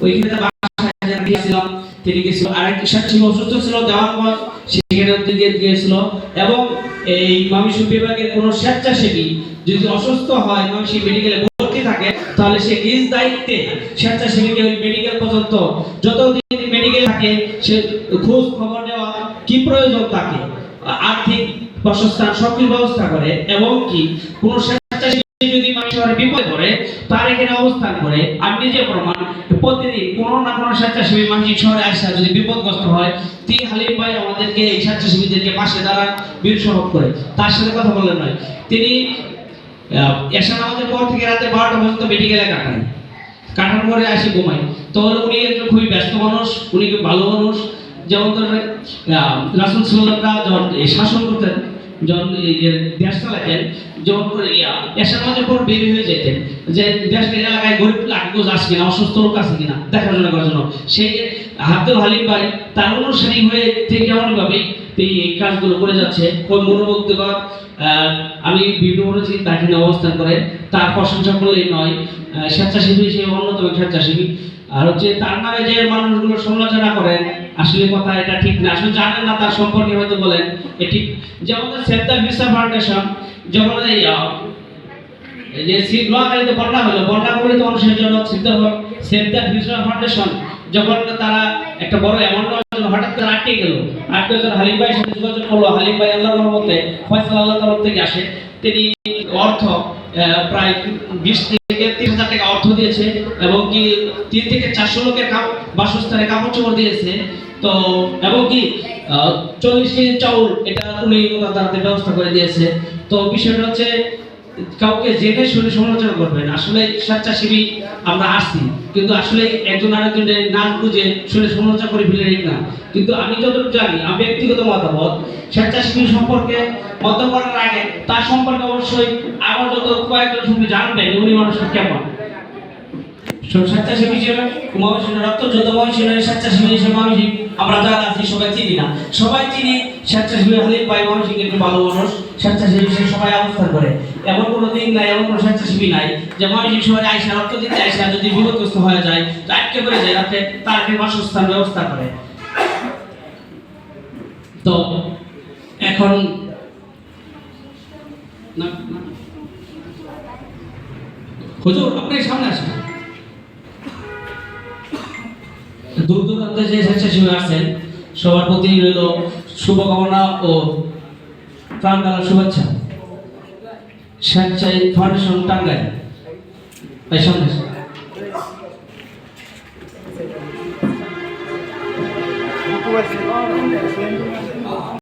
ওইখানে বাসায় গিয়েছিলাম, তিনি গেছিল। আরেক স্বেচ্ছাসেবী অসুস্থ ছিল দেওয়ানগঞ্জ, সেখানে থেকে গিয়েছিল। এবং এই ময়মনসিংহ বিভাগের কোনো স্বেচ্ছাসেবী যদি অসুস্থ হয়, ময়মনসিংহ মেডিকেলে ভর্তি থাকে, তাহলে সে নিজ দায়িত্বে স্বেচ্ছাসেবীকে ওই মেডিকেল পর্যন্ত যতদিন মেডিকেল থাকে সে খোঁজ খবর নেওয়া, কি প্রয়োজন থাকে, আর্থিক বাসস্থান সবকিছু ব্যবস্থা করে। এবং কি কোনো স্বেচ্ছাসেবী যদি মানুষের বিপদে পড়ে তার এখানে অবস্থান করে, আমি নিজে প্রমাণ, প্রতিদিন কোনো না কোনো স্বেচ্ছাসেবী মানসিক শহরে আসা যদি বিপদগ্রস্ত হয়, তিনি হালিম ভাই আমাদেরকে এই স্বেচ্ছাসেবীদেরকে পাশে দাঁড়ান, বীর সহব করে। তার সাথে কথা বললেন নয়, তিনি এসা নামাজের পর থেকে রাতে 12টা পর্যন্ত মেডিকেলে কাটার পরে আসি ঘুমাই। তো উনি একজন খুবই ব্যস্ত মানুষ, উনি খুব ভালো মানুষ। যেমন ধরেন রাসূল সাল্লাল্লাহু যখন শাসন করতেন, যখন দেশ চালাতেন, যখন এসা নামাজের পর বের হয়ে যেতেন যে দেশের এলাকায় গরিব লাগবে আসে কিনা, অসুস্থ লোক আছে কিনা দেখাশোনা করার জন্য। সেই আব্দুল হালিম ভাই তার অনুসারী হয়ে ঠিক এমনভাবে এই কাজগুলো করে যাচ্ছে, খুব মনোমুগ্ধকর। আমি বিভিন্ন তাকে নিয়ে অবস্থান করে, তার প্রশংসা করলেই নয়, স্বেচ্ছাসেবী হিসেবে অন্যতম স্বেচ্ছাসেবী। আর হচ্ছে তার নামে যে মানুষগুলো সমালোচনা করেন, আসলে কথা এটা ঠিক না, আসলে জানেন না তার সম্পর্কে হয়তো বলেন এটি। যেমন সেভ দ্য ভিসা ফাউন্ডেশন, যখন এই যে নোয়াখালীতে বন্যা হলো, বন্যা কবলিত মানুষের জন্য সেভ দ্য ভিসা ফাউন্ডেশন যখন তারা একটা বড় অ্যামাউন্ট হঠাৎ করে আটকে গেল, হালিম ভাইয়ের সাথে যোগাযোগ করলো। হালিম ভাই আল্লাহর রহমতে ফয়সাল আল্লাহ তরফ থেকে আসে, তিনি অর্থ প্রায় 20 থেকে 30,000 টাকা অর্থ দিয়েছে, এবং কি 3 থেকে 400 লোকের বাসস্থানে কাপড় চোপড় দিয়েছে। তো এবং কি 40 কেজি চাউল এটা উনি তাদের ব্যবস্থা করে দিয়েছে। তো বিষয়টা হচ্ছে কাউকে জেনে শুনে সমালোচনা করবেন, আসলে স্বেচ্ছাসেবী আমরা আসছি, কিন্তু আসলে একজন আরেকজনের নাম বুঝে শুনে সমালোচনা করে ফেলে না। কিন্তু আমি যতটুকু জানি, আমি ব্যক্তিগত মতামত, স্বেচ্ছাসেবী সম্পর্কে মত করার আগে তার সম্পর্কে অবশ্যই আমার যত কয়েকজন সঙ্গে জানবেন উনি মানুষটা কেমন। স্বেচ্ছাসেবী হিসেবে ময়মনসিংহ রক্তযোদ্ধা, ময়মনসিংহের স্বেচ্ছাসেবী হিসেবে আমরা যারা আছি সবাই চিনি না, সবাই চিনি স্বেচ্ছাসেবী হালিম ভাই ময়মনসিংহের একটু ভালো মানুষ, স্বেচ্ছাসেবী হিসেবে সবাই অবস্থান করে। এমন কোনো দিন নাই, এমন কোনো স্বেচ্ছাসেবী নাই যে ময়মনসিংহ শহরে আইসা রক্ত দিতে আইসা যদি বিপদগ্রস্ত হয়ে যায়, তো আটকে পড়ে যায়, রাতে তাকে বাসস্থান ব্যবস্থা করে। তো এখন হুজুর আপনি সামনে আসেন। দূর দূরান্তে যে স্বেচ্ছাসেবী আছেন সবার প্রতি রইল শুভকামনা ও প্রাণ ঢালার শুভেচ্ছা। স্বেচ্ছাসেবী ফাউন্ডেশন টাঙ্গাইল, এই সামনে